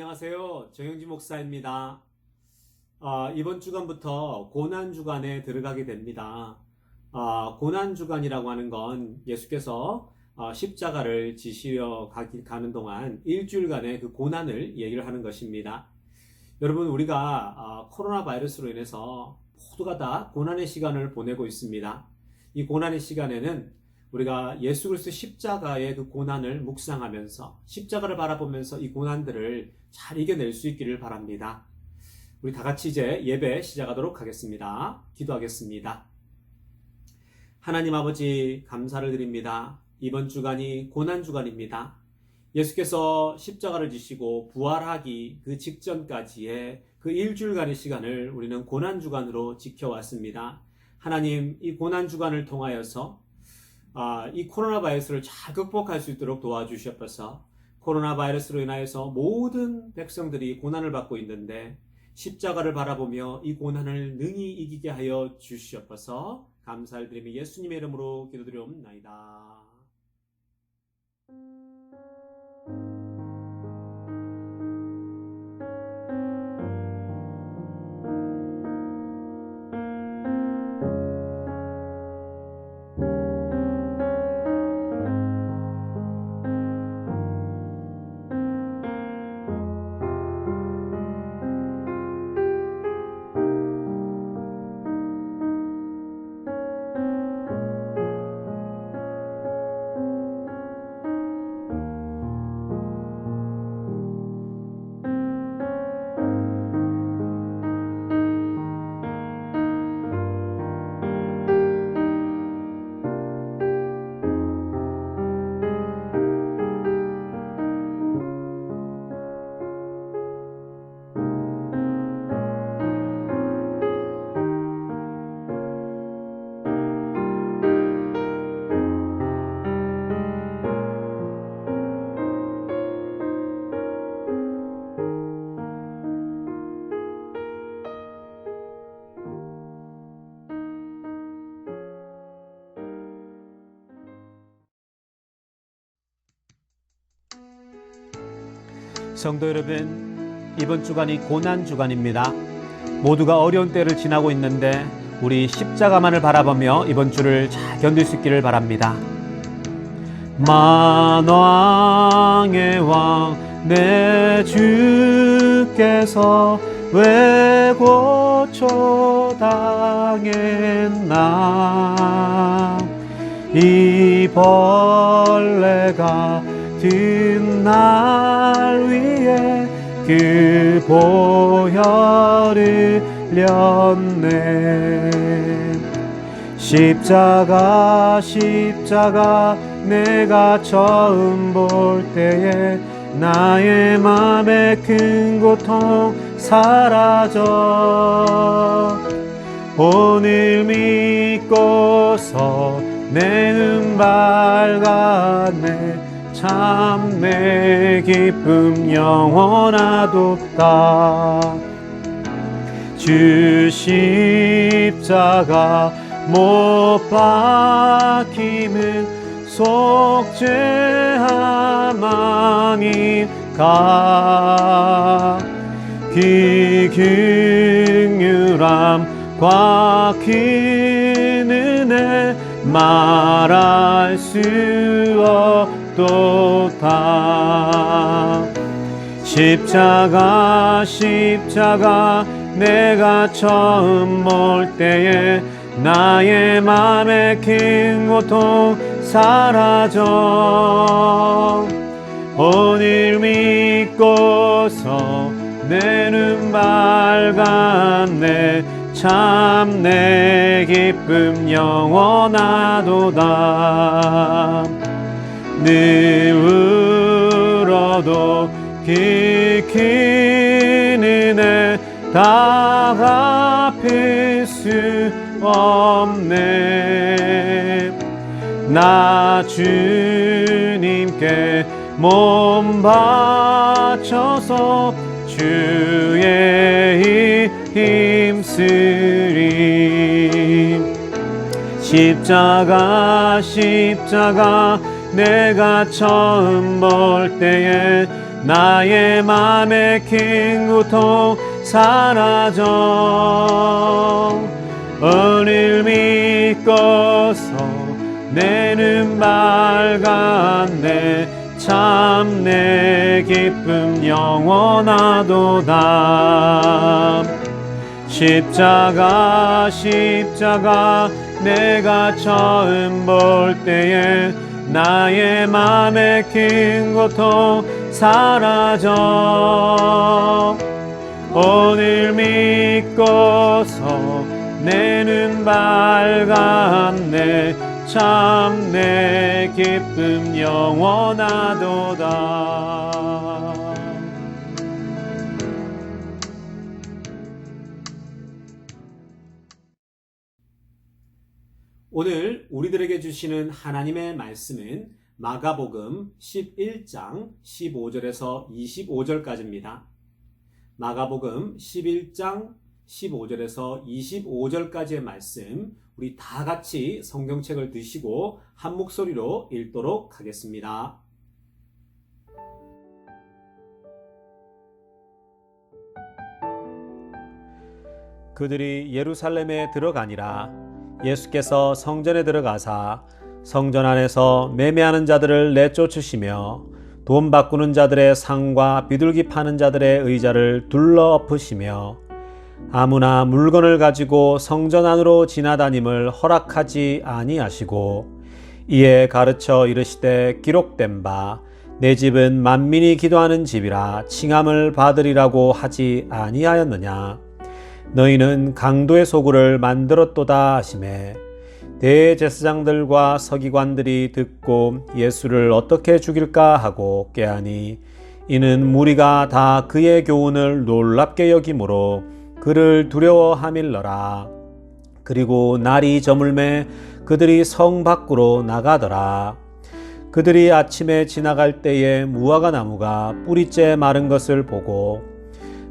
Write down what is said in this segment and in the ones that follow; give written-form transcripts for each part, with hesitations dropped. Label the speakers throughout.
Speaker 1: 안녕하세요. 정영지 목사입니다. 이번 주간부터 고난주간에 들어가게 됩니다. 고난주간이라고 하는 건 예수께서 십자가를 지시러 가는 동안 일주일간의 그 고난을 얘기를 하는 것입니다. 여러분, 우리가 코로나 바이러스로 인해서 모두가 다 고난의 시간을 보내고 있습니다. 이 고난의 시간에는 우리가 예수 그리스도 십자가의 그 고난을 묵상하면서 십자가를 바라보면서 이 고난들을 잘 이겨낼 수 있기를 바랍니다. 우리 다 같이 이제 예배 시작하도록 하겠습니다. 기도하겠습니다. 하나님 아버지, 감사를 드립니다. 이번 주간이 고난 주간입니다. 예수께서 십자가를 지시고 부활하기 그 직전까지의 그 일주일간의 시간을 우리는 고난 주간으로 지켜왔습니다. 하나님, 이 고난 주간을 통하여서 이 코로나 바이러스를 잘 극복할 수 있도록 도와주시옵소서. 코로나 바이러스로 인하여서 모든 백성들이 고난을 받고 있는데 십자가를 바라보며 이 고난을 능히 이기게 하여 주시옵소서. 감사를 드리며 예수님의 이름으로 기도드리옵나이다. 성도 여러분, 이번 주간이 고난 주간입니다. 모두가 어려운 때를 지나고 있는데 우리 십자가만을 바라보며 이번 주를 잘 견딜 수 있기를 바랍니다. 만왕의 왕 내 주께서 왜 고초당했나. 이 벌레가 든 날 위에 그 보혈을 흘렸네. 십자가 내가 처음 볼 때에 나의 맘에 큰 고통 사라져. 오늘 믿고서 내 눈 밝았네. 참 내 기쁨 영원하도다. 주 십자가 못 박힘은 속죄함 아닌가. 그 긍휼함과 그 은혜 말할 수 없도다. 십자가 내가 처음 볼 때에 나의 맘에 큰 고통 사라져. 오늘 믿고서 내 눈 밝았네. 참 내 기쁨 영원하도다. 늘 울어도 그 큰 은혜 다 갚을 수 없네. 나 주님께 몸 바쳐서 주의 힘쓰리. 십자가 내가 처음 볼 때에 나의 맘의 긴 고통 사라져. 오늘 믿고서 내는 밝았네. 참 내 기쁨 영원하도다. 십자가 내가 처음 볼 때에 나의 맘의 긴 고통 사라져. 오늘 믿고서 내는 밝았네. 참 내 기쁨 영원하도다. 오늘 우리들에게 주시는 하나님의 말씀은 마가복음 11장 15절에서 25절까지입니다. 마가복음 11장 15절에서 25절까지의 말씀, 우리 다 같이 성경책을 드시고 한 목소리로 읽도록 하겠습니다. 그들이 예루살렘에 들어가니라. 예수께서 성전에 들어가사 성전 안에서 매매하는 자들을 내쫓으시며 돈 바꾸는 자들의 상과 비둘기 파는 자들의 의자를 둘러 엎으시며 아무나 물건을 가지고 성전 안으로 지나다님을 허락하지 아니하시고 이에 가르쳐 이르시되 기록된 바 내 집은 만민이 기도하는 집이라 칭함을 받으리라고 하지 아니하였느냐. 너희는 강도의 소굴을 만들었도다 하시매 대제사장들과 서기관들이 듣고 예수를 어떻게 죽일까 하고 꾀하니 이는 무리가 다 그의 교훈을 놀랍게 여김으로 그를 두려워함일러라. 그리고 날이 저물매 그들이 성 밖으로 나가더라. 그들이 아침에 지나갈 때에 무화과 나무가 뿌리째 마른 것을 보고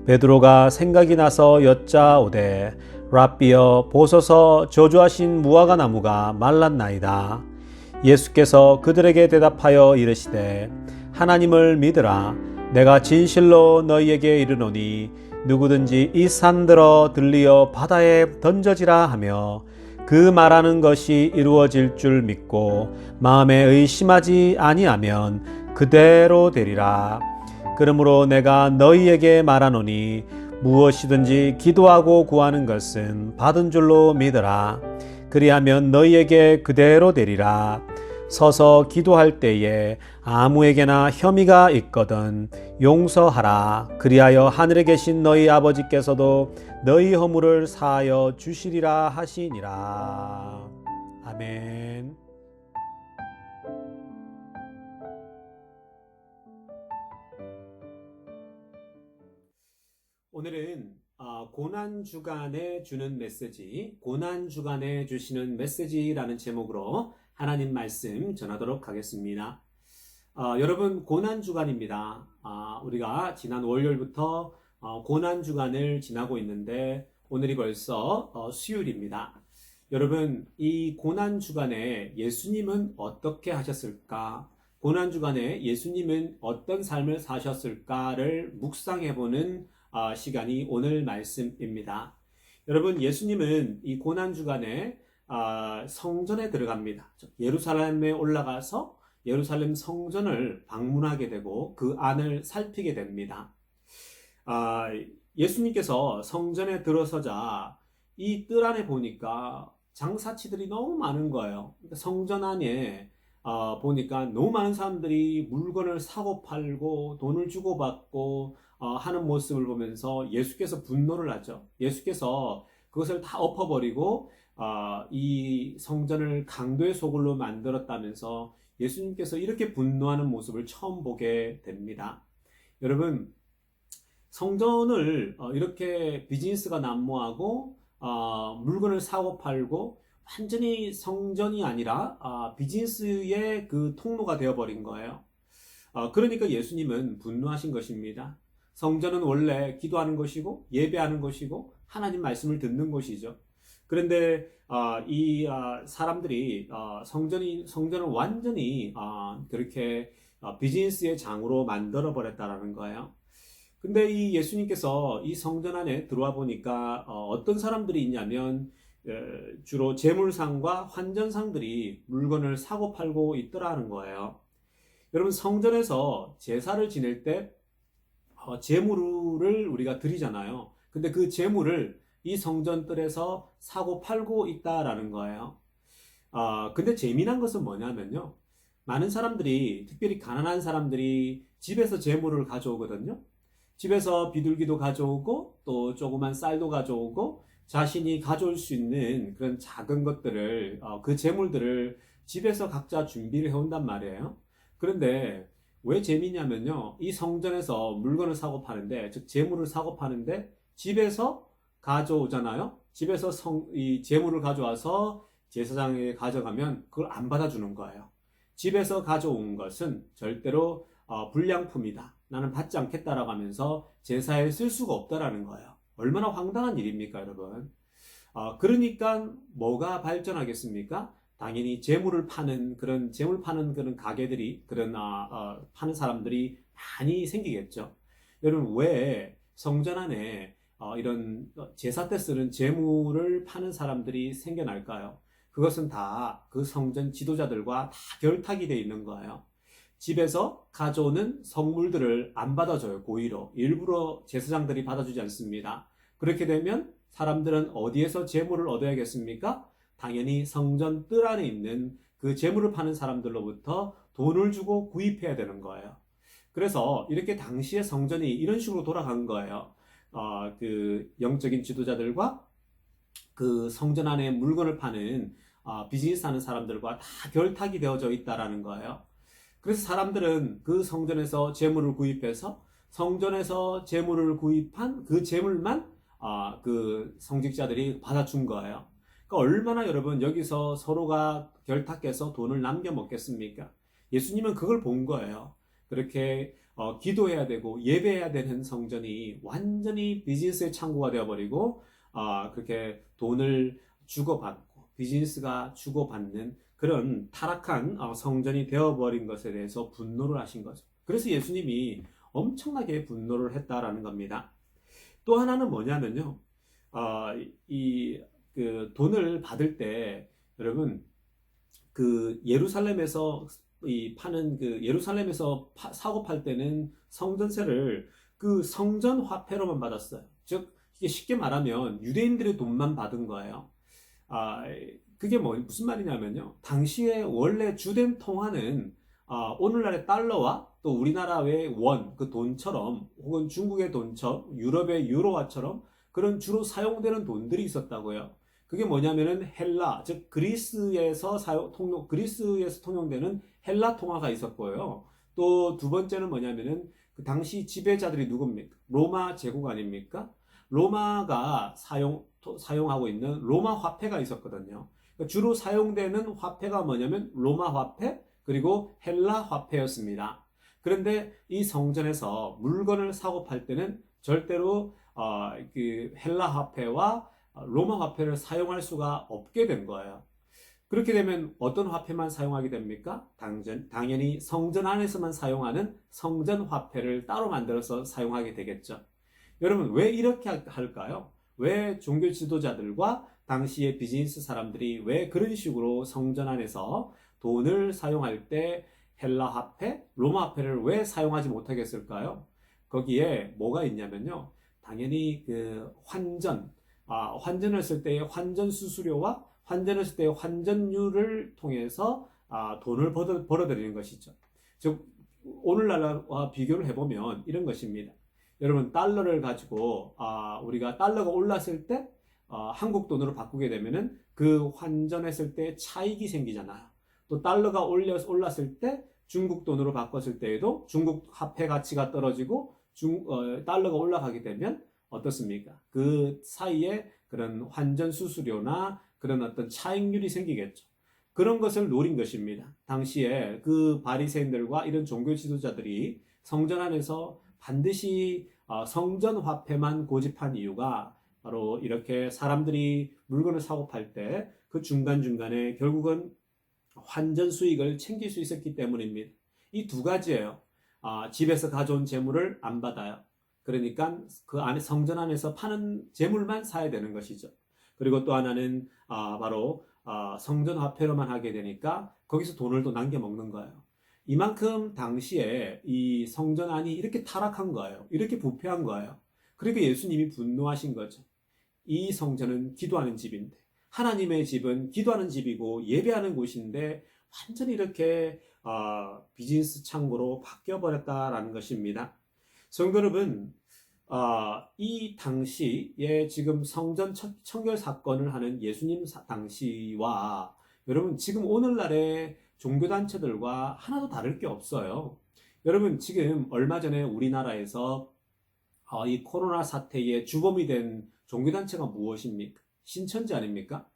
Speaker 1: 베드로가 생각이 나서 여짜오되 랍비여 보소서 저주하신 무화과 나무가 말랐나이다. 예수께서 그들에게 대답하여 이르시되 하나님을 믿으라. 내가 진실로 너희에게 이르노니 누구든지 이 산들어 들리어 바다에 던져지라 하며 그 말하는 것이 이루어질 줄 믿고 마음에 의심하지 아니하면 그대로 되리라. 그러므로 내가 너희에게 말하노니 무엇이든지 기도하고 구하는 것은 받은 줄로 믿으라. 그리하면 너희에게 그대로 되리라. 서서 기도할 때에 아무에게나 혐의가 있거든 용서하라. 그리하여 하늘에 계신 너희 아버지께서도 너희 허물을 사하여 주시리라 하시니라. 아멘. 오늘은 고난주간에 주는 메시지, 고난주간에 주시는 메시지라는 제목으로 하나님 말씀 전하도록 하겠습니다. 여러분, 고난주간입니다. 우리가 지난 월요일부터 고난주간을 지나고 있는데 오늘이 벌써 수요일입니다. 여러분, 이 고난주간에 예수님은 어떻게 하셨을까? 고난주간에 예수님은 어떤 삶을 사셨을까를 묵상해보는 시간이 오늘 말씀입니다. 여러분, 예수님은 이 고난주간에 성전에 들어갑니다. 예루살렘에 올라가서 예루살렘 성전을 방문하게 되고 그 안을 살피게 됩니다. 예수님께서 성전에 들어서자 이 뜰 안에 보니까 장사치들이 너무 많은 거예요. 성전 안에 보니까 너무 많은 사람들이 물건을 사고 팔고 돈을 주고받고 하는 모습을 보면서 예수께서 분노를 하죠. 예수께서 그것을 다 엎어버리고 이 성전을 강도의 소굴로 만들었다면서 예수님께서 이렇게 분노하는 모습을 처음 보게 됩니다. 여러분, 성전을 이렇게 비즈니스가 난무하고 물건을 사고 팔고 완전히 성전이 아니라 비즈니스의 그 통로가 되어버린 거예요. 그러니까 예수님은 분노하신 것입니다. 성전은 원래 기도하는 것이고 예배하는 것이고 하나님 말씀을 듣는 곳이죠. 그런데 이 사람들이 성전을 완전히 그렇게 비즈니스의 장으로 만들어 버렸다라는 거예요. 근데 이 예수님께서 이 성전 안에 들어와 보니까 어떤 사람들이 있냐면 주로 재물상과 환전상들이 물건을 사고 팔고 있더라는 거예요. 여러분, 성전에서 제사를 지낼 때 제물을 우리가 드리잖아요. 근데 그 제물을 이 성전뜰에서 사고 팔고 있다라는 거예요. 근데 재미난 것은 뭐냐면요. 많은 사람들이, 특별히 가난한 사람들이 집에서 제물을 가져오거든요. 집에서 비둘기도 가져오고 또 조그만 쌀도 가져오고 자신이 가져올 수 있는 그런 작은 것들을, 그 제물들을 집에서 각자 준비를 해온단 말이에요. 그런데 왜 재미냐면요. 이 성전에서 물건을 사고 파는데, 즉 제물을 사고 파는데 집에서 가져오잖아요. 집에서 이 제물을 가져와서 제사장에게 가져가면 그걸 안 받아주는 거예요. 집에서 가져온 것은 절대로 불량품이다. 나는 받지 않겠다라고 하면서 제사에 쓸 수가 없다라는 거예요. 얼마나 황당한 일입니까, 여러분? 그러니까 뭐가 발전하겠습니까? 당연히 재물 파는 그런 가게들이, 파는 사람들이 많이 생기겠죠. 여러분, 왜 성전 안에 이런 제사 때 쓰는 재물을 파는 사람들이 생겨날까요? 그것은 다 그 성전 지도자들과 다 결탁이 되어 있는 거예요. 집에서 가져오는 성물들을 안 받아줘요, 고의로. 일부러 제사장들이 받아주지 않습니다. 그렇게 되면 사람들은 어디에서 재물을 얻어야겠습니까? 당연히 성전 뜰 안에 있는 그 재물을 파는 사람들로부터 돈을 주고 구입해야 되는 거예요. 그래서 이렇게 당시의 성전이 이런 식으로 돌아간 거예요. 그 영적인 지도자들과 그 성전 안에 물건을 파는 비즈니스 하는 사람들과 다 결탁이 되어져 있다라는 거예요. 그래서 사람들은 그 성전에서 재물을 구입해서 성전에서 재물을 구입한 그 재물만 그 성직자들이 받아준 거예요. 그러니까 얼마나 여러분 여기서 서로가 결탁해서 돈을 남겨 먹겠습니까? 예수님은 그걸 본 거예요. 그렇게 기도해야 되고 예배해야 되는 성전이 완전히 비즈니스의 창구가 되어버리고 그렇게 돈을 주고받고 비즈니스가 주고받는 그런 타락한 성전이 되어버린 것에 대해서 분노를 하신 거죠. 그래서 예수님이 엄청나게 분노를 했다라는 겁니다. 또 하나는 뭐냐면요. 그 돈을 받을 때 여러분 그 예루살렘에서 예루살렘에서 사고 팔 때는 성전세를 그 성전 화폐로만 받았어요. 즉 이게 쉽게 말하면 유대인들의 돈만 받은 거예요. 그게 무슨 말이냐면요. 당시에 원래 주된 통화는 오늘날의 달러와 또 우리나라의 원, 그 돈처럼 혹은 중국의 돈처럼 유럽의 유로화처럼 그런 주로 사용되는 돈들이 있었다고요. 그게 뭐냐면은 헬라, 즉 그리스에서 통용되는 헬라 통화가 있었고요. 또 두 번째는 뭐냐면은 그 당시 지배자들이 누굽니까? 로마 제국 아닙니까? 로마가 사용하고 있는 로마 화폐가 있었거든요. 그러니까 주로 사용되는 화폐가 뭐냐면 로마 화폐 그리고 헬라 화폐였습니다. 그런데 이 성전에서 물건을 사고 팔 때는 절대로 그 헬라 화폐와 로마 화폐를 사용할 수가 없게 된 거예요. 그렇게 되면 어떤 화폐만 사용하게 됩니까? 당연히 성전 안에서만 사용하는 성전 화폐를 따로 만들어서 사용하게 되겠죠. 여러분, 왜 이렇게 할까요? 왜 종교 지도자들과 당시의 비즈니스 사람들이 왜 그런 식으로 성전 안에서 돈을 사용할 때 헬라 화폐, 로마 화폐를 왜 사용하지 못하겠을까요? 거기에 뭐가 있냐면요. 당연히 그 환전을 쓸 때의 환전 수수료와 환전을 쓸 때의 환전율을 통해서 돈을 벌어들이는 것이죠. 즉 오늘날과 비교를 해보면 이런 것입니다. 여러분 달러를 가지고 우리가 달러가 올랐을 때 한국 돈으로 바꾸게 되면은 그 환전했을 때 차익이 생기잖아요. 또 달러가 올랐을 때 중국 돈으로 바꿨을 때에도 중국 화폐 가치가 떨어지고 달러가 올라가게 되면 어떻습니까? 그 사이에 그런 환전 수수료나 그런 어떤 차익률이 생기겠죠. 그런 것을 노린 것입니다. 당시에 그 바리새인들과 이런 종교 지도자들이 성전 안에서 반드시 성전 화폐만 고집한 이유가 바로 이렇게 사람들이 물건을 사고 팔 때 그 중간중간에 결국은 환전 수익을 챙길 수 있었기 때문입니다. 이 두 가지예요. 집에서 가져온 재물을 안 받아요. 그러니까 그 안에 성전 안에서 파는 재물만 사야 되는 것이죠. 그리고 또 하나는 바로 성전 화폐로만 하게 되니까 거기서 돈을 또 남겨 먹는 거예요. 이만큼 당시에 이 성전 안이 이렇게 타락한 거예요. 이렇게 부패한 거예요. 그러니까 예수님이 분노하신 거죠. 이 성전은 기도하는 집인데, 하나님의 집은 기도하는 집이고 예배하는 곳인데 완전히 이렇게 비즈니스 창고로 바뀌어 버렸다라는 것입니다. 성도 여러분, 이 당시에 지금 성전 청결 사건을 하는 예수님 당시와 여러분 지금 오늘날의 종교단체들과 하나도 다를 게 없어요. 여러분 지금 얼마 전에 우리나라에서 이 코로나 사태의 주범이 된 종교단체가 무엇입니까? 신천지 아닙니까?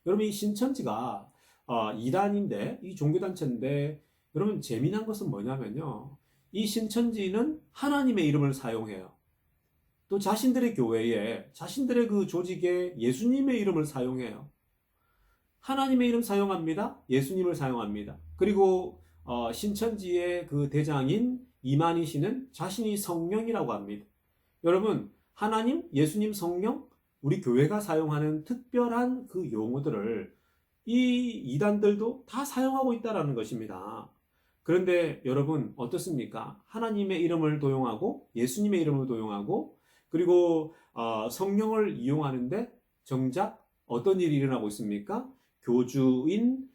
Speaker 1: 여러분 이 신천지가 이단인데 이 종교단체인데 여러분 재미난 것은 뭐냐면요. 이 신천지는 하나님의 이름을 사용해요. 또 자신들의 교회에 자신들의 그 조직에 예수님의 이름을 사용해요. 하나님의 이름 사용합니다. 예수님을 사용합니다. 그리고 신천지의 그 대장인 이만희 씨는 자신이 성령이라고 합니다. 여러분 하나님, 예수님, 성령 우리 교회가 사용하는 특별한 그 용어들을 이 이단들도 다 사용하고 있다는 것입니다. 그런데 여러분 어떻습니까? 하나님의 이름을 도용하고 예수님의 이름을 도용하고 그리고 성령을 이용하는데 정작 어떤 일이 일어나고 있습니까? 교주인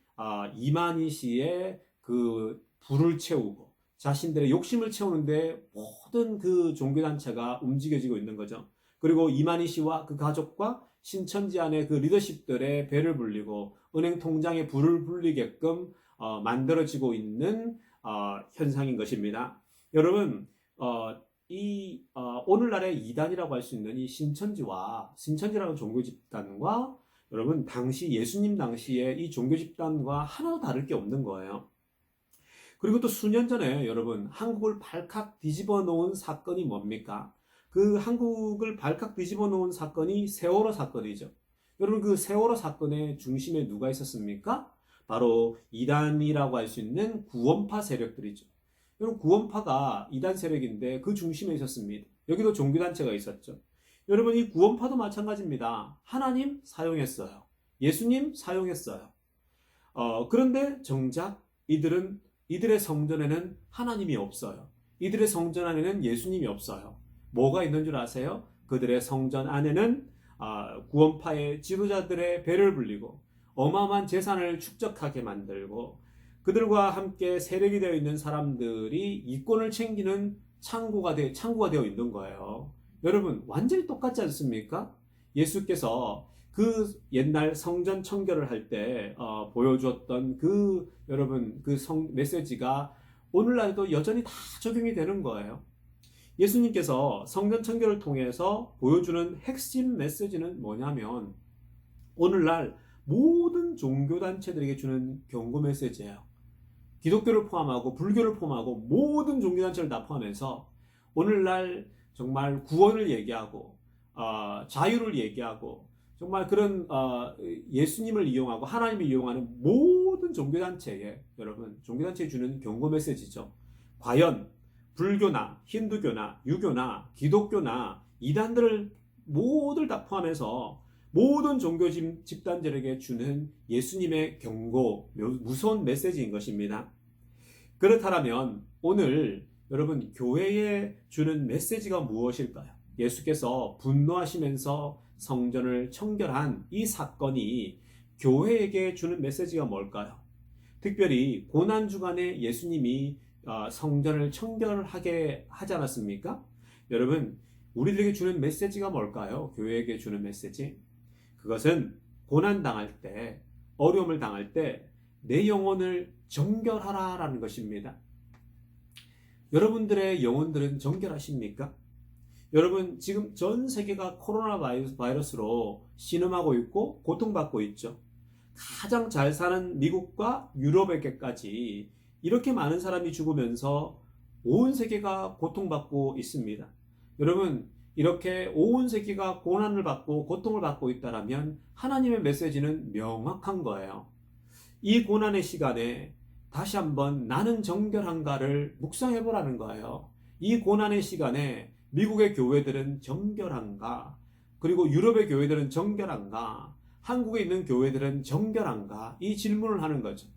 Speaker 1: 이만희 씨의 그 불을 채우고 자신들의 욕심을 채우는데 모든 그 종교단체가 움직여지고 있는 거죠. 그리고 이만희 씨와 그 가족과 신천지 안에 그 리더십들의 배를 불리고 은행 통장에 불을 불리게끔 만들어지고 있는 현상인 것입니다. 여러분 오늘날의 이단이라고 할 수 있는 이 신천지라는 종교 집단과 여러분 당시 예수님 당시에 이 종교 집단과 하나도 다를 게 없는 거예요. 그리고 또 수년 전에 여러분 한국을 발칵 뒤집어 놓은 사건이 뭡니까? 그 한국을 발칵 뒤집어 놓은 사건이 세월호 사건이죠. 여러분 그 세월호 사건의 중심에 누가 있었습니까? 바로 이단이라고 할 수 있는 구원파 세력들이죠. 여러분 구원파가 이단 세력인데 그 중심에 있었습니다. 여기도 종교단체가 있었죠. 여러분 이 구원파도 마찬가지입니다. 하나님 사용했어요. 예수님 사용했어요. 그런데 정작 이들의 성전에는 하나님이 없어요. 이들의 성전 안에는 예수님이 없어요. 뭐가 있는 줄 아세요? 그들의 성전 안에는 구원파의 지도자들의 배를 불리고 어마어마한 재산을 축적하게 만들고 그들과 함께 세력이 되어 있는 사람들이 이권을 챙기는 창구가 되어 있는 거예요. 여러분 완전히 똑같지 않습니까? 예수께서 그 옛날 성전 청결을 할 때 보여주었던 여러분 그 메시지가 오늘날도 여전히 다 적용이 되는 거예요. 예수님께서 성전 청결을 통해서 보여주는 핵심 메시지는 뭐냐면 오늘날 모든 종교단체들에게 주는 경고 메시지예요. 기독교를 포함하고 불교를 포함하고 모든 종교단체를 다 포함해서 오늘날 정말 구원을 얘기하고 자유를 얘기하고 정말 그런 예수님을 이용하고 하나님을 이용하는 모든 종교단체에 여러분 종교단체에 주는 경고 메시지죠. 과연 불교나 힌두교나 유교나 기독교나 이단들을 모두 다 포함해서 모든 종교 집단들에게 주는 예수님의 경고, 무서운 메시지인 것입니다. 그렇다면 오늘 여러분 교회에 주는 메시지가 무엇일까요? 예수께서 분노하시면서 성전을 청결한 이 사건이 교회에게 주는 메시지가 뭘까요? 특별히 고난주간에 예수님이 성전을 청결하게 하지 않았습니까? 여러분 우리들에게 주는 메시지가 뭘까요? 교회에게 주는 메시지? 그것은 고난당할 때 어려움을 당할 때 내 영혼을 정결하라 라는 것입니다. 여러분들의 영혼들은 정결하십니까? 여러분 지금 전 세계가 코로나 바이러스로 신음하고 있고 고통받고 있죠. 가장 잘 사는 미국과 유럽에게까지 이렇게 많은 사람이 죽으면서 온 세계가 고통받고 있습니다. 여러분 이렇게 온 세계가 고난을 받고 고통을 받고 있다면 하나님의 메시지는 명확한 거예요. 이 고난의 시간에 다시 한번 나는 정결한가를 묵상해 보라는 거예요. 이 고난의 시간에 미국의 교회들은 정결한가? 그리고 유럽의 교회들은 정결한가? 한국에 있는 교회들은 정결한가? 이 질문을 하는 거죠.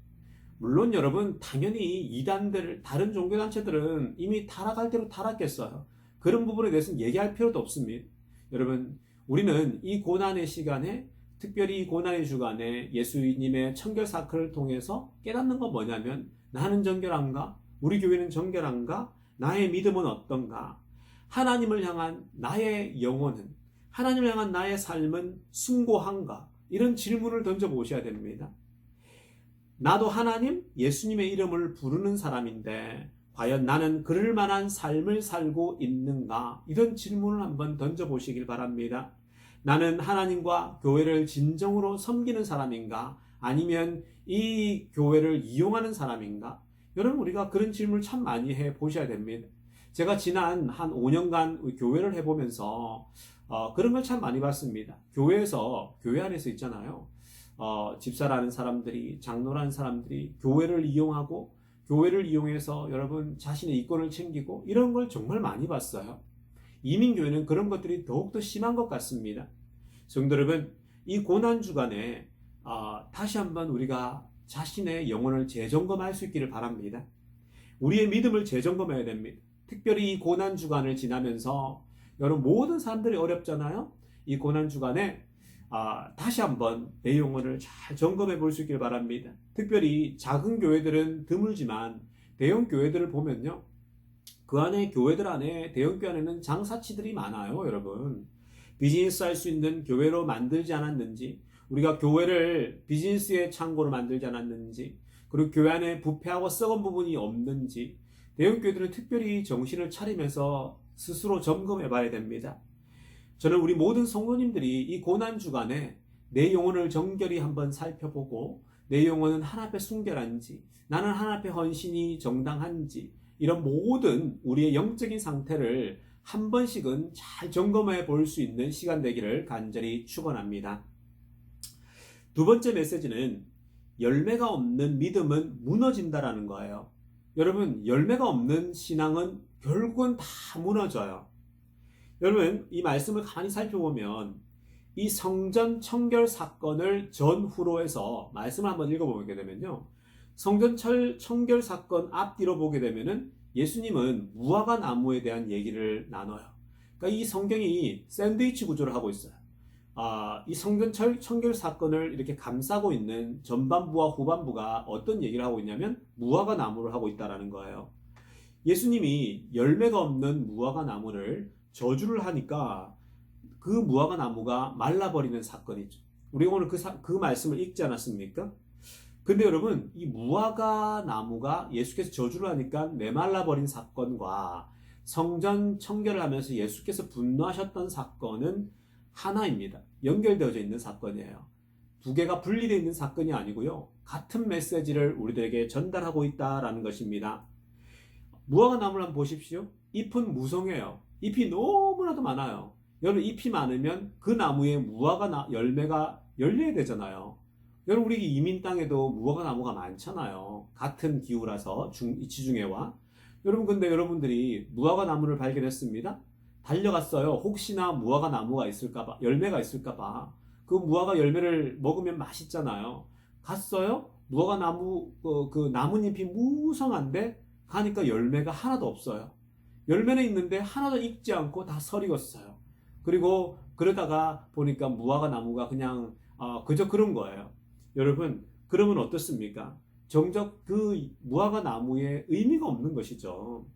Speaker 1: 물론 여러분 당연히 이단들 다른 종교단체들은 이미 타락할 대로 타락했어요. 그런 부분에 대해서는 얘기할 필요도 없습니다. 여러분 우리는 이 고난의 시간에 특별히 이 고난의 주간에 예수님의 청결 사건을 통해서 깨닫는 건 뭐냐면 나는 정결한가? 우리 교회는 정결한가? 나의 믿음은 어떤가? 하나님을 향한 나의 영혼은 하나님을 향한 나의 삶은 숭고한가? 이런 질문을 던져보셔야 됩니다. 나도 하나님, 예수님의 이름을 부르는 사람인데 과연 나는 그럴 만한 삶을 살고 있는가? 이런 질문을 한번 던져보시길 바랍니다. 나는 하나님과 교회를 진정으로 섬기는 사람인가? 아니면 이 교회를 이용하는 사람인가? 여러분 우리가 그런 질문을 참 많이 해보셔야 됩니다. 제가 지난 한 5년간 교회를 해보면서 그런 걸 참 많이 봤습니다. 교회에서, 교회 안에서 있잖아요. 집사라는 사람들이, 장로라는 사람들이 교회를 이용하고 교회를 이용해서 여러분 자신의 이권을 챙기고 이런 걸 정말 많이 봤어요. 이민교회는 그런 것들이 더욱더 심한 것 같습니다. 성도 여러분, 이 고난주간에 다시 한번 우리가 자신의 영혼을 재점검할 수 있기를 바랍니다. 우리의 믿음을 재점검해야 됩니다. 특별히 이 고난주간을 지나면서 여러분 모든 사람들이 어렵잖아요. 이 고난주간에 다시 한번 내 영혼을 잘 점검해 볼 수 있길 바랍니다. 특별히 작은 교회들은 드물지만 대형 교회들을 보면요. 그 안에 교회들 안에 대형 교회 안에는 장사치들이 많아요. 여러분 비즈니스 할 수 있는 교회로 만들지 않았는지 우리가 교회를 비즈니스의 창고로 만들지 않았는지 그리고 교회 안에 부패하고 썩은 부분이 없는지 대형 교회들은 특별히 정신을 차리면서 스스로 점검해 봐야 됩니다. 저는 우리 모든 성도님들이 이 고난주간에 내 영혼을 정결히 한번 살펴보고 내 영혼은 하나님께 순결한지 나는 하나님께 헌신이 정당한지 이런 모든 우리의 영적인 상태를 한 번씩은 잘 점검해 볼 수 있는 시간 되기를 간절히 축원합니다. 두 번째 메시지는 열매가 없는 믿음은 무너진다라는 거예요. 여러분 열매가 없는 신앙은 결국은 다 무너져요. 여러분 이 말씀을 가만히 살펴보면 이 성전 청결 사건을 전후로 해서 말씀을 한번 읽어보게 되면요. 성전 청결 사건 앞뒤로 보게 되면은 예수님은 무화과 나무에 대한 얘기를 나눠요. 그러니까 이 성경이 샌드위치 구조를 하고 있어요. 이 성전 청결 사건을 이렇게 감싸고 있는 전반부와 후반부가 어떤 얘기를 하고 있냐면 무화과 나무를 하고 있다라는 거예요. 예수님이 열매가 없는 무화과 나무를 저주를 하니까 그 무화과 나무가 말라버리는 사건이죠. 우리가 오늘 그 말씀을 읽지 않았습니까? 근데 여러분 이 무화과 나무가 예수께서 저주를 하니까 메말라버린 사건과 성전 청결을 하면서 예수께서 분노하셨던 사건은 하나입니다. 연결되어져 있는 사건이에요. 두 개가 분리되어 있는 사건이 아니고요. 같은 메시지를 우리들에게 전달하고 있다라는 것입니다. 무화과 나무를 한번 보십시오. 잎은 무성해요. 잎이 너무나도 많아요. 여러분 잎이 많으면 그 나무에 무화과 열매가 열려야 되잖아요. 여러분 우리 이민 땅에도 무화과 나무가 많잖아요. 같은 기후라서 지중해와. 여러분 근데 여러분들이 무화과 나무를 발견했습니다. 달려갔어요. 혹시나 무화과 나무가 있을까봐, 열매가 있을까봐. 그 무화과 열매를 먹으면 맛있잖아요. 갔어요. 무화과 나무 그 나뭇잎이 무성한데 가니까 열매가 하나도 없어요. 열매는 있는데 하나도 익지 않고 다 설익었어요. 그리고 그러다가 보니까 무화과 나무가 그냥 그저 그런 거예요. 여러분 그러면 어떻습니까? 정작 그 무화과 나무에 의미가 없는 것이죠.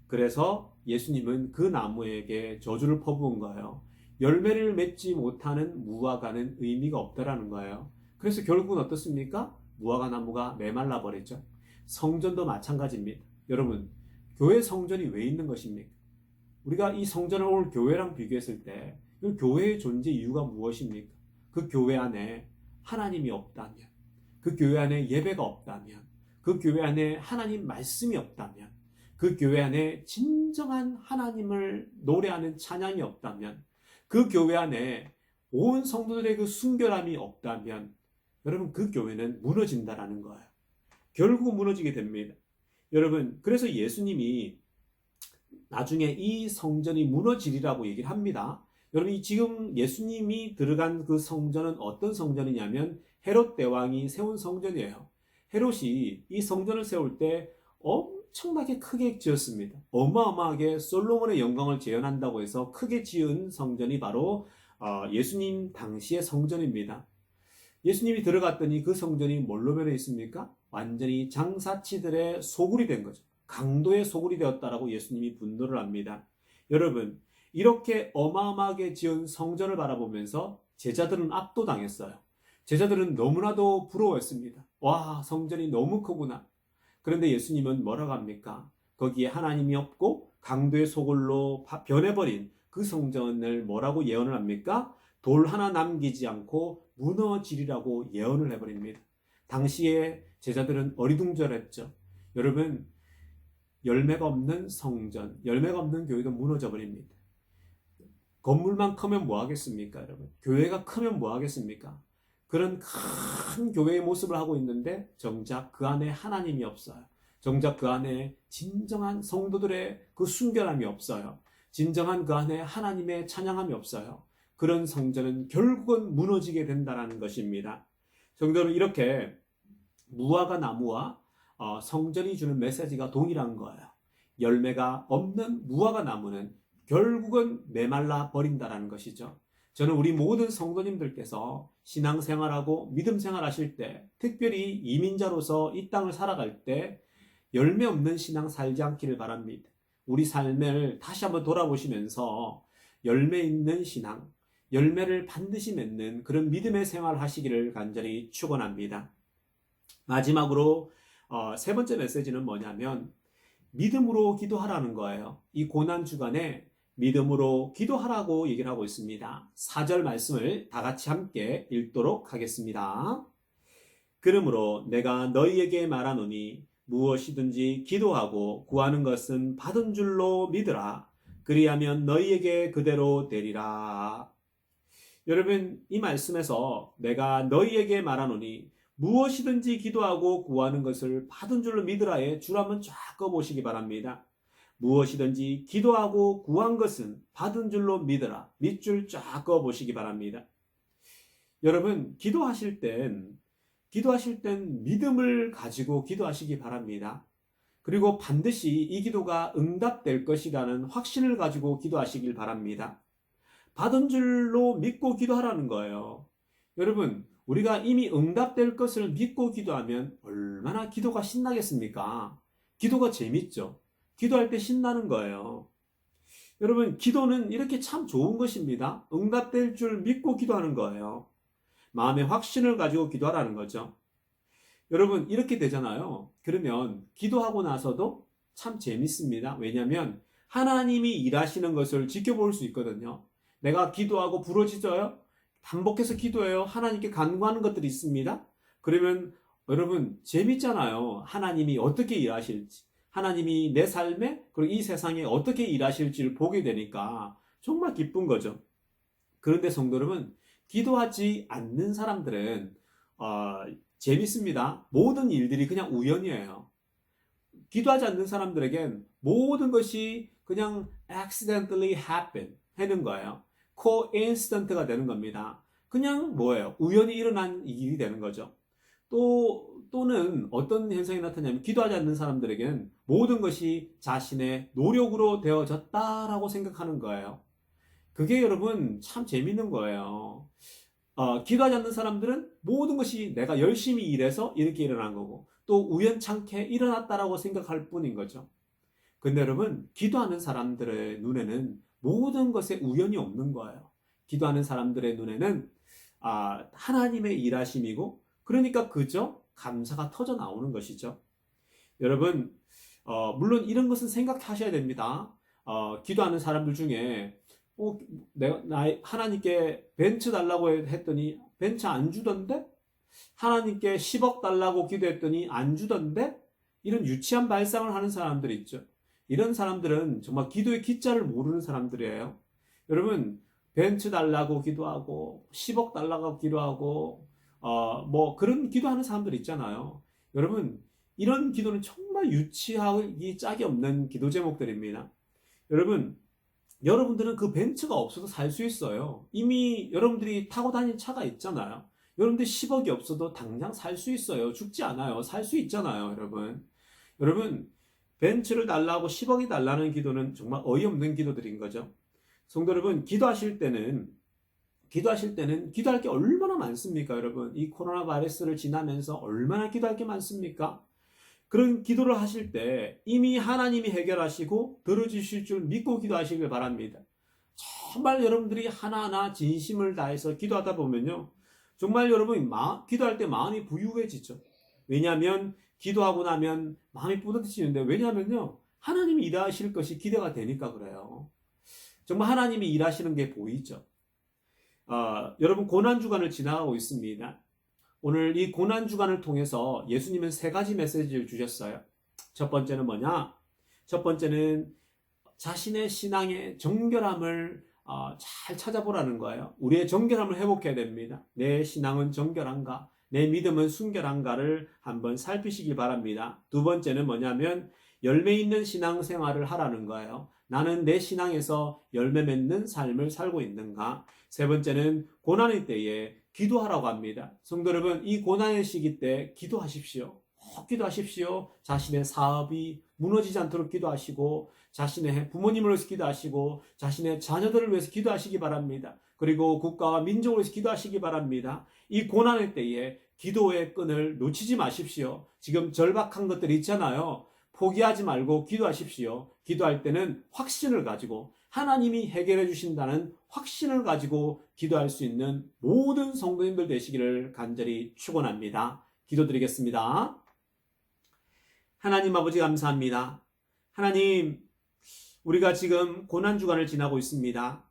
Speaker 1: 그래서 예수님은 그 나무에게 저주를 퍼부은 거예요. 열매를 맺지 못하는 무화과는 의미가 없다라는 거예요. 그래서 결국은 어떻습니까? 무화과 나무가 메말라 버렸죠. 성전도 마찬가지입니다. 여러분 교회 성전이 왜 있는 것입니까? 우리가 이 성전을 오늘 교회랑 비교했을 때 이 교회의 존재 이유가 무엇입니까? 그 교회 안에 하나님이 없다면, 그 교회 안에 예배가 없다면, 그 교회 안에 하나님 말씀이 없다면, 그 교회 안에 진정한 하나님을 노래하는 찬양이 없다면, 그 교회 안에 온 성도들의 그 순결함이 없다면 여러분 그 교회는 무너진다라는 거예요. 결국 무너지게 됩니다. 여러분, 그래서 예수님이 나중에 이 성전이 무너지리라고 얘기를 합니다. 여러분, 지금 예수님이 들어간 그 성전은 어떤 성전이냐면 헤롯 대왕이 세운 성전이에요. 헤롯이 이 성전을 세울 때 엄청나게 크게 지었습니다. 어마어마하게 솔로몬의 영광을 재현한다고 해서 크게 지은 성전이 바로 예수님 당시의 성전입니다. 예수님이 들어갔더니 그 성전이 뭘로 변해 있습니까? 완전히 장사치들의 소굴이 된 거죠. 강도의 소굴이 되었다라고 예수님이 분노를 합니다. 여러분, 이렇게 어마어마하게 지은 성전을 바라보면서 제자들은 압도당했어요. 제자들은 너무나도 부러워했습니다. 와, 성전이 너무 크구나. 그런데 예수님은 뭐라고 합니까? 거기에 하나님이 없고 강도의 소굴로 변해버린 그 성전을 뭐라고 예언을 합니까? 돌 하나 남기지 않고 무너지리라고 예언을 해버립니다. 당시에 제자들은 어리둥절했죠. 여러분, 열매가 없는 성전, 열매가 없는 교회가 무너져 버립니다. 건물만 크면 뭐 하겠습니까, 여러분? 교회가 크면 뭐 하겠습니까? 그런 큰 교회의 모습을 하고 있는데 정작 그 안에 하나님이 없어요. 정작 그 안에 진정한 성도들의 그 순결함이 없어요. 진정한 그 안에 하나님의 찬양함이 없어요. 그런 성전은 결국은 무너지게 된다는 것입니다. 성도는 이렇게 무화과 나무와 성전이 주는 메시지가 동일한 거예요. 열매가 없는 무화과 나무는 결국은 메말라 버린다라는 것이죠. 저는 우리 모든 성도님들께서 신앙생활하고 믿음생활하실 때, 특별히 이민자로서 이 땅을 살아갈 때 열매 없는 신앙 살지 않기를 바랍니다. 우리 삶을 다시 한번 돌아보시면서 열매 있는 신앙, 열매를 반드시 맺는 그런 믿음의 생활 하시기를 간절히 축원합니다. 마지막으로 세 번째 메시지는 뭐냐면 믿음으로 기도하라는 거예요. 이 고난 주간에 믿음으로 기도하라고 얘기를 하고 있습니다. 4절 말씀을 다 같이 함께 읽도록 하겠습니다. 그러므로 내가 너희에게 말하노니 무엇이든지 기도하고 구하는 것은 받은 줄로 믿으라. 그리하면 너희에게 그대로 되리라. 여러분, 이 말씀에서 내가 너희에게 말하노니 무엇이든지 기도하고 구하는 것을 받은 줄로 믿으라에 줄 한번 쫙 꺼보시기 바랍니다. 무엇이든지 기도하고 구한 것은 받은 줄로 믿으라. 밑줄 쫙 꺼보시기 바랍니다. 여러분, 기도하실 땐 믿음을 가지고 기도하시기 바랍니다. 그리고 반드시 이 기도가 응답될 것이라는 확신을 가지고 기도하시길 바랍니다. 받은 줄로 믿고 기도하라는 거예요. 여러분, 우리가 이미 응답될 것을 믿고 기도하면 얼마나 기도가 신나겠습니까? 기도가 재밌죠. 기도할 때 신나는 거예요. 여러분, 기도는 이렇게 참 좋은 것입니다. 응답될 줄 믿고 기도하는 거예요. 마음의 확신을 가지고 기도하라는 거죠. 여러분, 이렇게 되잖아요. 그러면 기도하고 나서도 참 재밌습니다. 왜냐하면 하나님이 일하시는 것을 지켜볼 수 있거든요. 내가 기도하고 부러지져요? 반복해서 기도해요. 하나님께 간구하는 것들이 있습니다. 그러면 여러분 재밌잖아요. 하나님이 어떻게 일하실지, 하나님이 내 삶에 그리고 이 세상에 어떻게 일하실지를 보게 되니까 정말 기쁜 거죠. 그런데 성도 여러분, 기도하지 않는 사람들은 재밌습니다. 모든 일들이 그냥 우연이에요. 기도하지 않는 사람들에겐 모든 것이 그냥 accidentally happen 하는 거예요. coincident가 되는 겁니다. 그냥 뭐예요? 우연히 일어난 일이 되는 거죠. 또는 어떤 현상이 나타나냐면 기도하지 않는 사람들에게는 모든 것이 자신의 노력으로 되어졌다라고 생각하는 거예요. 그게 여러분 참 재밌는 거예요. 기도하지 않는 사람들은 모든 것이 내가 열심히 일해서 이렇게 일어난 거고 또 우연찮게 일어났다라고 생각할 뿐인 거죠. 근데 여러분, 기도하는 사람들의 눈에는 모든 것에 우연이 없는 거예요. 기도하는 사람들의 눈에는 하나님의 일하심이고 그러니까 그저 감사가 터져 나오는 것이죠. 여러분, 물론 이런 것은 생각하셔야 됩니다. 기도하는 사람들 중에 하나님께 벤츠 달라고 했더니 벤츠 안 주던데? 하나님께 10억 달라고 기도했더니 안 주던데? 이런 유치한 발상을 하는 사람들이 있죠. 이런 사람들은 정말 기도의 기자를 모르는 사람들이에요. 여러분, 벤츠 달라고 기도하고 10억 달라고 기도하고 뭐 그런 기도하는 사람들 있잖아요. 여러분, 이런 기도는 정말 유치하기 짝이 없는 기도 제목들입니다. 여러분, 여러분들은 그 벤츠가 없어도 살 수 있어요. 이미 여러분들이 타고 다니는 차가 있잖아요. 여러분들 10억이 없어도 당장 살 수 있어요. 죽지 않아요. 살 수 있잖아요, 여러분. 여러분, 벤츠를 달라고 10억이 달라는 기도는 정말 어이없는 기도들인 거죠. 성도 여러분, 기도하실 때는 기도할 게 얼마나 많습니까, 여러분? 이 코로나 바이러스를 지나면서 얼마나 기도할 게 많습니까? 그런 기도를 하실 때 이미 하나님이 해결하시고 들어주실 줄 믿고 기도하시길 바랍니다. 정말 여러분들이 하나하나 진심을 다해서 기도하다 보면요, 정말 여러분이 기도할 때 마음이 부유해지죠. 왜냐하면 기도하고 나면 마음이 뿌듯해지는데, 왜냐하면요, 하나님이 일하실 것이 기대가 되니까 그래요. 정말 하나님이 일하시는 게 보이죠. 여러분, 고난주간을 지나가고 있습니다. 오늘 이 고난주간을 통해서 예수님은 3가지 메시지를 주셨어요. 첫 번째는 뭐냐? 첫 번째는 자신의 신앙의 정결함을 잘 찾아보라는 거예요. 우리의 정결함을 회복해야 됩니다. 내 신앙은 정결한가? 내 믿음은 순결한가를 한번 살피시길 바랍니다. 두 번째는 뭐냐면 열매 있는 신앙생활을 하라는 거예요. 나는 내 신앙에서 열매 맺는 삶을 살고 있는가? 세 번째는 고난의 때에 기도하라고 합니다. 성도 여러분, 이 고난의 시기 때 기도하십시오. 꼭 기도하십시오. 자신의 사업이 무너지지 않도록 기도하시고, 자신의 부모님을 위해서 기도하시고, 자신의 자녀들을 위해서 기도하시기 바랍니다. 그리고 국가와 민족을 위해서 기도하시기 바랍니다. 이 고난의 때에 기도의 끈을 놓치지 마십시오. 지금 절박한 것들이 있잖아요. 포기하지 말고 기도하십시오. 기도할 때는 확신을 가지고, 하나님이 해결해 주신다는 확신을 가지고 기도할 수 있는 모든 성도님들 되시기를 간절히 축원합니다. 기도드리겠습니다. 하나님 아버지, 감사합니다. 하나님, 우리가 지금 고난주간을 지나고 있습니다.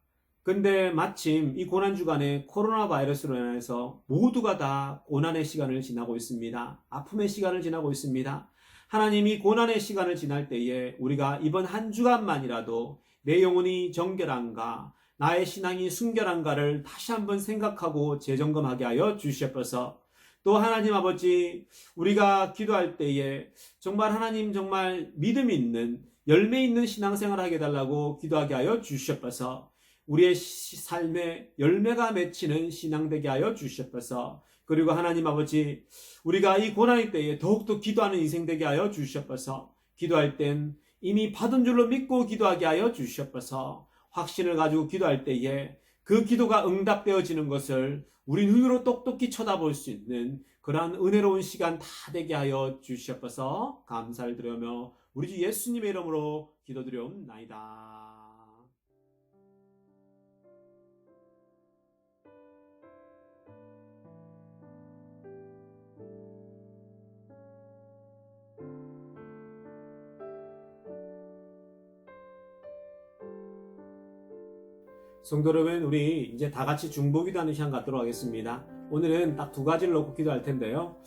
Speaker 1: 근데 마침 이 고난주간에 코로나 바이러스로 인해서 모두가 다 고난의 시간을 지나고 있습니다. 아픔의 시간을 지나고 있습니다. 하나님, 이 고난의 시간을 지날 때에 우리가 이번 한 주간만이라도 내 영혼이 정결한가, 나의 신앙이 순결한가를 다시 한번 생각하고 재점검하게 하여 주시옵소서. 또 하나님 아버지, 우리가 기도할 때에 정말 하나님, 정말 믿음 있는 열매 있는 신앙생활을 하게 해달라고 기도하게 하여 주시옵소서. 우리의 삶에 열매가 맺히는 신앙 되게 하여 주시옵소서. 그리고 하나님 아버지, 우리가 이 고난의 때에 더욱더 기도하는 인생 되게 하여 주시옵소서. 기도할 땐 이미 받은 줄로 믿고 기도하게 하여 주시옵소서. 확신을 가지고 기도할 때에 그 기도가 응답되어지는 것을 우리 눈으로 똑똑히 쳐다볼 수 있는 그러한 은혜로운 시간 다 되게 하여 주시옵소서. 감사를 드리며 우리 주 예수님의 이름으로 기도드리옵나이다. 성도 여러분, 우리 이제 다 같이 중보기도하는 시간 갖도록 하겠습니다. 오늘은 딱 2가지를 놓고 기도할 텐데요.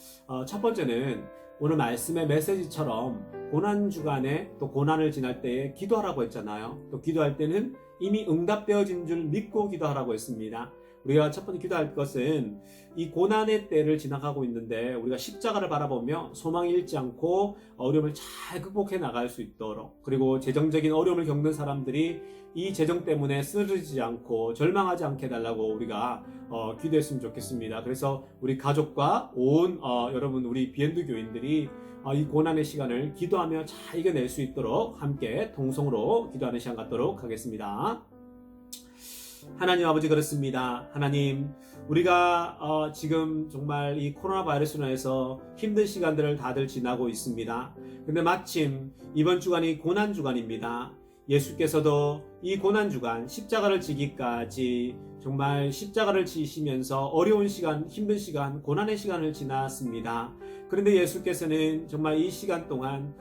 Speaker 1: 첫 번째는 오늘 말씀의 메시지처럼 고난주간에 또 고난을 지날 때에 기도하라고 했잖아요. 또 기도할 때는 이미 응답되어진 줄 믿고 기도하라고 했습니다. 우리가 첫 번째 기도할 것은 이 고난의 때를 지나가고 있는데 우리가 십자가를 바라보며 소망이 잃지 않고 어려움을 잘 극복해 나갈 수 있도록, 그리고 재정적인 어려움을 겪는 사람들이 이 재정 때문에 쓰러지지 않고 절망하지 않게 해달라고 우리가 기도했으면 좋겠습니다. 그래서 우리 가족과 온 여러분, 우리 비엔드 교인들이 이 고난의 시간을 기도하며 잘 이겨낼 수 있도록 함께 동성으로 기도하는 시간 갖도록 하겠습니다. 하나님 아버지, 그렇습니다. 하나님, 우리가 지금 정말 이 코로나 바이러스로 인해서 힘든 시간들을 다들 지나고 있습니다. 근데 마침 이번 주간이 고난주간입니다. 예수께서도 이 고난주간 십자가를 지기까지 정말 십자가를 지시면서 어려운 시간, 힘든 시간, 고난의 시간을 지났습니다. 그런데 예수께서는 정말 이 시간 동안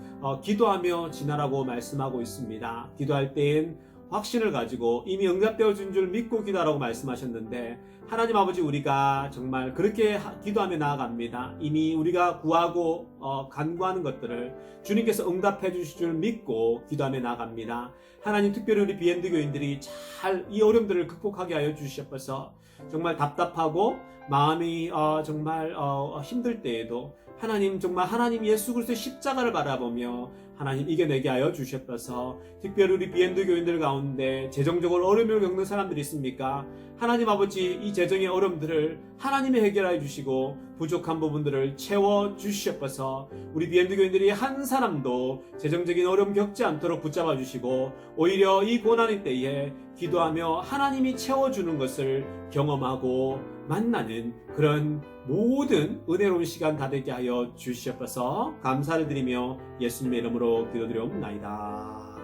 Speaker 1: 기도하며 지나라고 말씀하고 있습니다. 기도할 때엔 확신을 가지고 이미 응답되어진 줄 믿고 기도하라고 말씀하셨는데, 하나님 아버지, 우리가 정말 그렇게 기도하며 나아갑니다. 이미 우리가 구하고 간구하는 것들을 주님께서 응답해 주실 줄 믿고 기도하며 나아갑니다. 하나님, 특별히 우리 비엔드 교인들이 잘 이 어려움들을 극복하게 하여 주시옵소서. 정말 답답하고 마음이 정말 힘들 때에도 하나님 정말 하나님 예수 그리스도의 십자가를 바라보며 하나님 이겨내게 하여 주셨어서 특별히 우리 비엔드 교인들 가운데 재정적으로 어려움을 겪는 사람들이 있습니까? 하나님 아버지 이 재정의 어려움들을 하나님이 해결해 주시고 부족한 부분들을 채워 주시옵소서. 우리 비엔드 교인들이 한 사람도 재정적인 어려움 겪지 않도록 붙잡아 주시고 오히려 이 고난의 때에 기도하며 하나님이 채워주는 것을 경험하고 만나는 그런 모든 은혜로운 시간 다 되게 하여 주시옵소서. 감사를 드리며 예수님의 이름으로 기도드리옵나이다.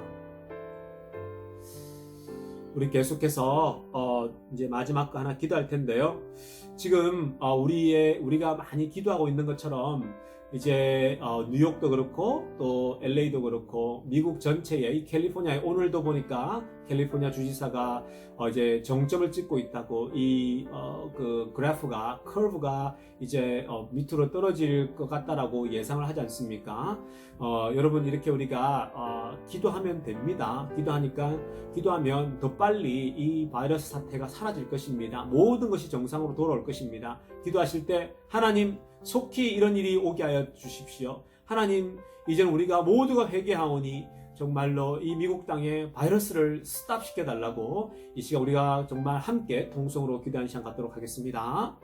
Speaker 1: 우리 계속해서 이제 마지막 거 하나 기도할 텐데요. 지금 우리가 많이 기도하고 있는 것처럼 이제 뉴욕도 그렇고 또 LA도 그렇고 미국 전체에 이 캘리포니아에 오늘도 보니까 캘리포니아 주지사가 이제 정점을 찍고 있다고 그 그래프가 커브가 이제 밑으로 떨어질 것 같다라고 예상을 하지 않습니까? 여러분 이렇게 우리가 기도하면 됩니다. 기도하면 더 빨리 이 바이러스 사태가 사라질 것입니다. 모든 것이 정상으로 돌아올 것입니다. 기도하실 때 하나님 속히 이런 일이 오게 하여 주십시오. 하나님 이제는 우리가 모두가 회개하오니 정말로 이 미국 땅에 바이러스를 스탑시켜 달라고 이 시간 우리가 정말 함께 통성으로 기도하는 시간 갖도록 하겠습니다.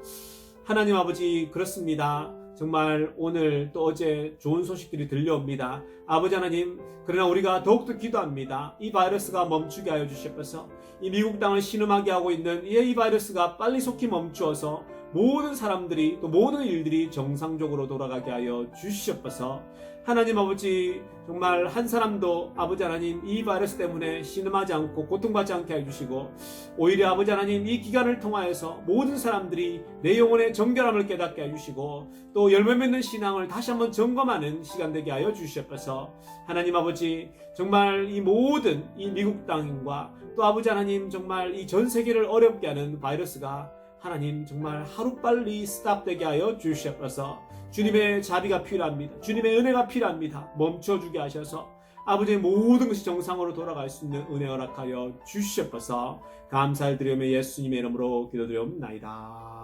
Speaker 1: 하나님 아버지 그렇습니다. 정말 오늘 또 어제 좋은 소식들이 들려옵니다. 아버지 하나님 그러나 우리가 더욱더 기도합니다. 이 바이러스가 멈추게 하여 주시옵소서. 이 미국 땅을 신음하게 하고 있는 이 바이러스가 빨리 속히 멈추어서 모든 사람들이 또 모든 일들이 정상적으로 돌아가게 하여 주시옵소서. 하나님 아버지 정말 한 사람도 아버지 하나님 이 바이러스 때문에 신음하지 않고 고통받지 않게 해주시고 오히려 아버지 하나님 이 기간을 통하여서 모든 사람들이 내 영혼의 정결함을 깨닫게 해주시고 또 열매 맺는 신앙을 다시 한번 점검하는 시간 되게 하여 주시옵소서. 하나님 아버지 정말 이 모든 이 미국 땅과 또 아버지 하나님 정말 이 전 세계를 어렵게 하는 바이러스가 하나님 정말 하루빨리 스탑되게 하여 주시옵소서. 주님의 자비가 필요합니다. 주님의 은혜가 필요합니다. 멈춰주게 하셔서 아버지의 모든 것이 정상으로 돌아갈 수 있는 은혜 허락하여 주시옵소서. 감사를 드리며 예수님의 이름으로 기도드리옵나이다.